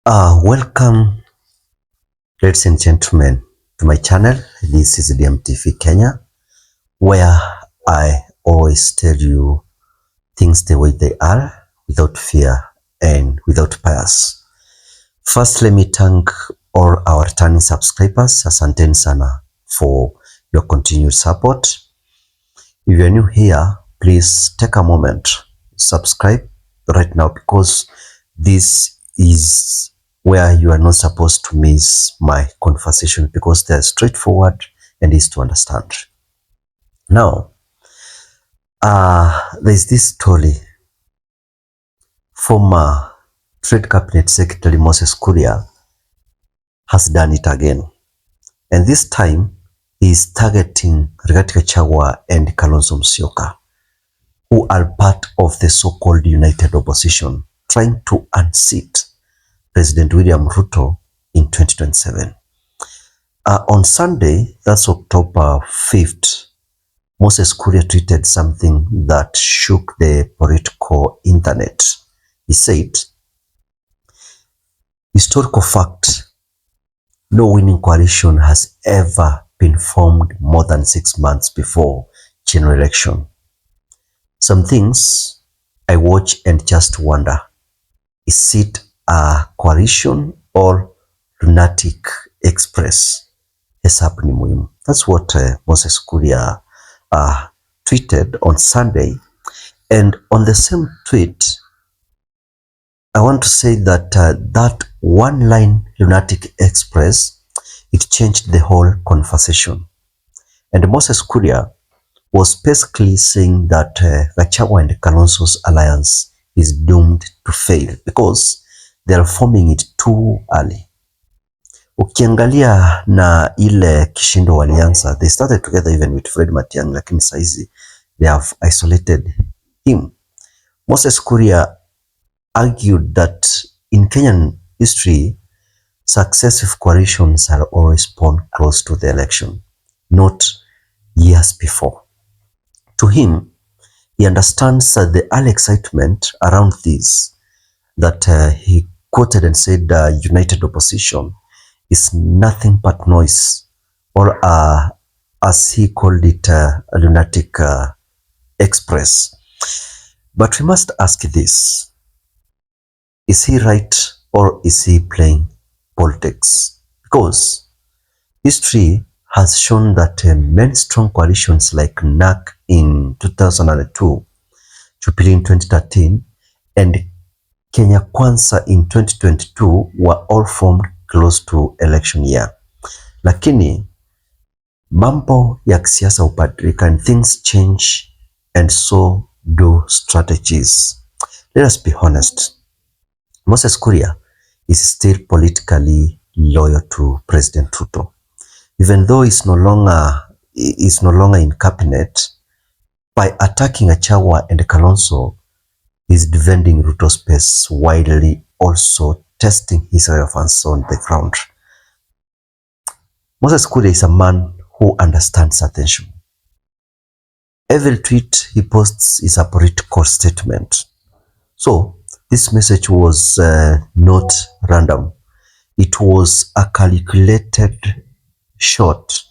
Welcome, ladies and gentlemen, to my channel. This is DMTV Kenya, where I always tell you things the way they are, without fear and without bias. First, let me thank all our returning subscribers. Asanteni sana for your continued support. If you're new here, please take a moment, subscribe right now, because this is where you are not supposed to miss my conversation, because they're straightforward and easy to understand. Now, there's this story. Former Trade Cabinet Secretary Moses Kuria has done it again. And this time, he is targeting Rigathi Gachagua and Kalonzo Musyoka, who are part of the so-called united opposition, trying to unseat President William Ruto in 2027. On Sunday, that's October 5th, Moses Kuria tweeted something that shook the political internet. He said, "Historical fact, no winning coalition has ever been formed more than 6 months before general election. Some things I watch and just wonder, is it a coalition or Lunatic Express? Hesabu ni muhimu." That's what Moses Kuria tweeted on Sunday. And on the same tweet, I want to say that that one line, Lunatic Express, it changed the whole conversation. And Moses Kuria was basically saying that Gachagua and Kalonzo's alliance is doomed to fail because they are forming it too early. Ukiangalia na ile kishindo walianza, they started together even with Fred Matiang'i, lakini saizi they have isolated him. Moses Kuria argued that in Kenyan history, successive coalitions are always born close to the election, not years before. To him, he understands the early excitement around this, that he quoted and said united opposition is nothing but noise, or as he called it, a Lunatic Express. But we must ask this, is he right or is he playing politics? Because history has shown that many strong coalitions like NAC in 2002, Jubilee in 2013, and Kenya Kwanza in 2022 were all formed close to election year. Lakini mambo ya kisiasa hubadilika and things change, and so do strategies. Let us be honest. Moses Kuria is still politically loyal to President Ruto. Even though he's no longer in cabinet, by attacking Gachagua and Kalonzo, he's defending Ruto's space while also testing his relevance on the ground. Moses Kuria is a man who understands attention. Every tweet he posts is a political statement. So this message was not random. It was a calculated shot.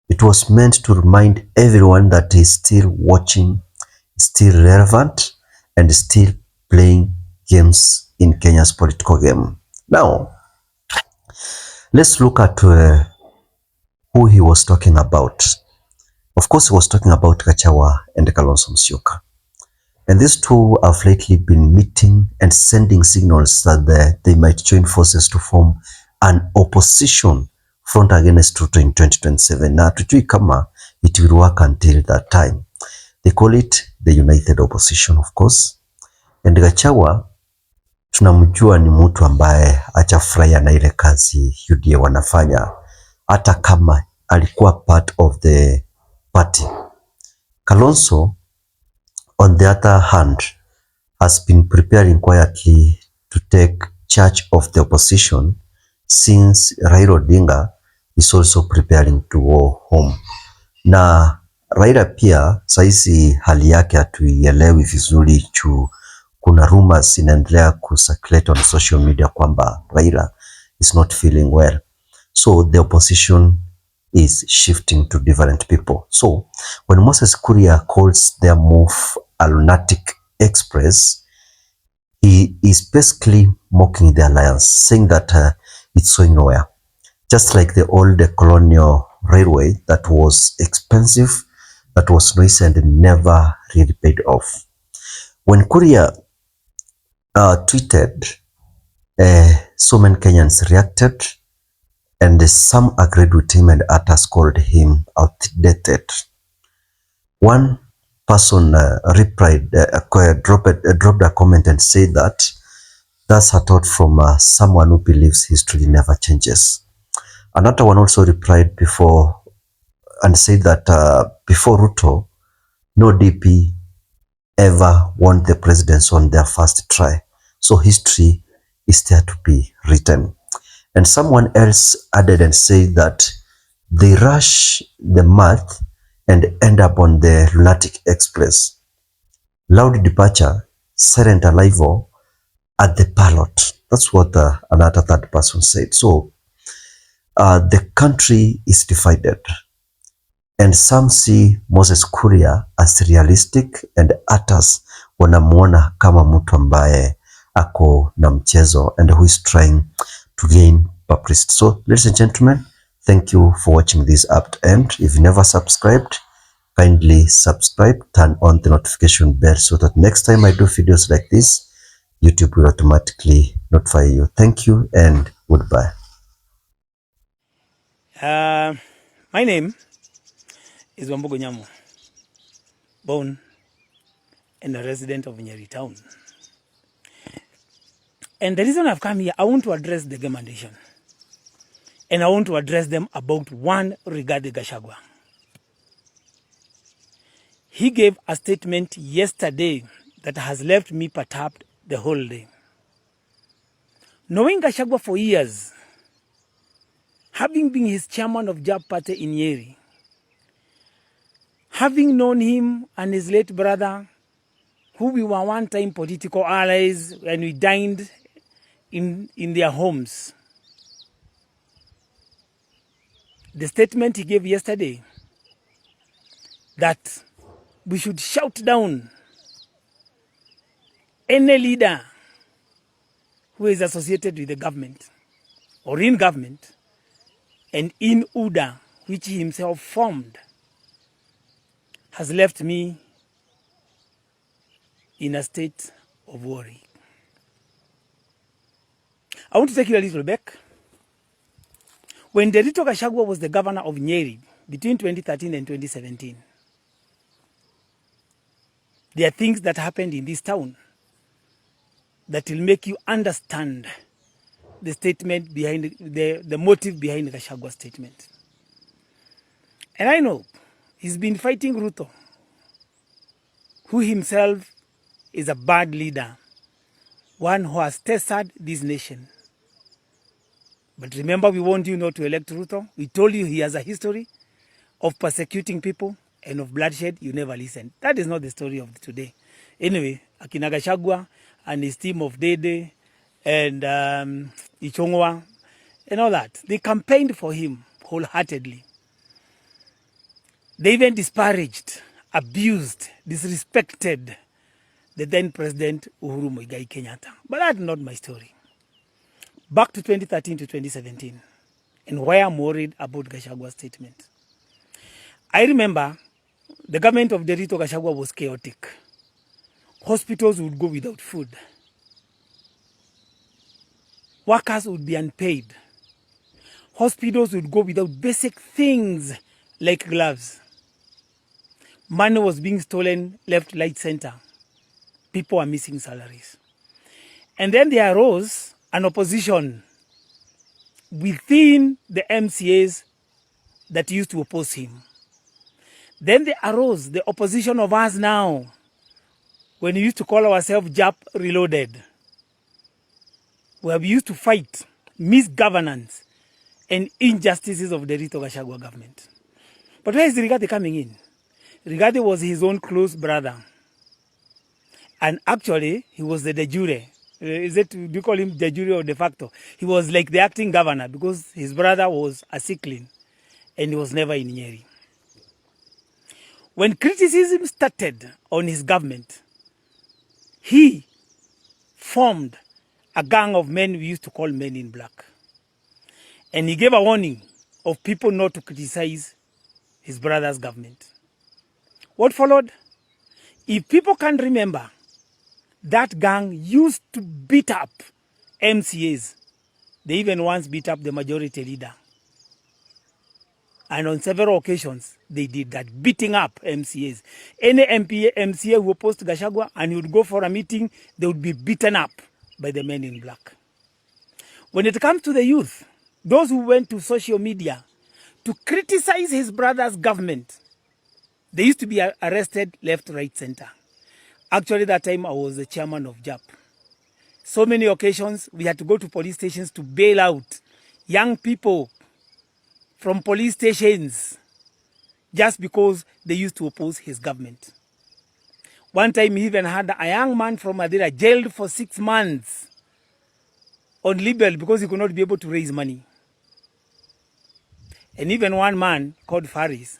It was meant to remind everyone that he's still watching, still relevant, and still playing games in Kenya's political game. Now, let's look at who he was talking about. Of course, he was talking about Gachagua and Kalonzo Musyoka. And these two have lately been meeting and sending signals that they might join forces to form an opposition front against Ruto in 2027. Na tujui kama it will work until that time. They call it the united opposition, of course. And Gachagua tunamjua ni mtu ambaye hajafurahia na ile kazi UDA wanafanya, hata kama alikuwa part of the party. Kalonzo, on the other hand, has been preparing quietly to take charge of the opposition since Raila Odinga is also preparing to go home. Na Raila pia saizi hali yake hatuielewi vizuri juu kuna rumors inaendelea kucirculate on social media kwamba Raila is not feeling well. So the opposition is shifting to different people. So when Moses Kuria calls their move a Lunatic Express, he is basically mocking the alliance, saying that it's going nowhere. Just like the old colonial railway that was expensive, that was noisy and never really paid off. When Kuria tweeted, so many Kenyans reacted, and some agreed with him and others called him outdated. One person replied, dropped a comment and said that that's a thought from someone who believes history never changes. Another one also replied before and said that before Ruto, no DP ever won the presidency on their first try. So history is there to be written. And someone else added and said that they rush the math and end up on the Lunatic Express. Loud departure, silent arrival at the ballot. That's what another third person said. So the country is divided. And some see Moses Kuria as realistic and others wanamuona kama mtu ambaye ako na mchezo and who is trying to gain publicity. So ladies and gentlemen, thank you for watching this up to end. If you never subscribed, kindly subscribe, turn on the notification bell so that next time I do videos like this, YouTube will automatically notify you. Thank you and goodbye. My name is Wambugu Nyamu, born and a resident of Nyeri town. And the reason I've come here, I want to address the Gema Nation. And I want to address them about one Rigathi Gachagua. He gave a statement yesterday that has left me perturbed the whole day. Knowing Gachagua for years, having been his chairman of JAB party in Nyeri, having known him and his late brother, who we were one-time political allies and we dined in their homes. The statement he gave yesterday that we should shout down any leader who is associated with the government or in government and in UDA, which he himself formed, has left me in a state of worry. I want to take you a little back. When Rigathi Gachagua was the governor of Nyeri between 2013 and 2017, there are things that happened in this town that will make you understand the statement behind the motive behind Gachagua's statement. And I know he's been fighting Ruto, who himself is a bad leader, one who has tested this nation. But remember, we warned you not to elect Ruto. We told you he has a history of persecuting people and of bloodshed. You never listened. That is not the story of today. Anyway, Akina Gachagua and his team of Dede and Ichongwa and all that, they campaigned for him wholeheartedly. They even disparaged, abused, disrespected the then President Uhuru Muigai Kenyatta. But that's not my story. Back to 2013 to 2017, and why I'm worried about Gachagua's statement. I remember the government of Rigathi Gachagua was chaotic. Hospitals would go without food. Workers would be unpaid. Hospitals would go without basic things like gloves. Money was being stolen left, right, center. People are missing salaries. And then there arose an opposition within the MCAs that used to oppose him. Then there arose the opposition of us now, when we used to call ourselves JAP Reloaded, where we used to fight misgovernance and injustices of the Rigathi Gachagua government. But where is Rigathi coming in? Rigathi was his own close brother. And actually, he was the de jure. Is it, do you call him de jure or de facto? He was like the acting governor because his brother was a sickling and he was never in Nyeri. When criticism started on his government, he formed a gang of men we used to call men in black. And he gave a warning of people not to criticize his brother's government. What followed? If people can remember, that gang used to beat up MCAs. They even once beat up the majority leader. And on several occasions, they did that, beating up MCAs. Any MCA who opposed Gachagua and he would go for a meeting, they would be beaten up by the men in black. When it comes to the youth, those who went to social media to criticize his brother's government, they used to be arrested left, right, center. Actually, that time I was the chairman of JAP. So many occasions, we had to go to police stations to bail out young people from police stations just because they used to oppose his government. One time he even had a young man from Madeira jailed for 6 months on libel because he could not be able to raise money. And even one man called Faris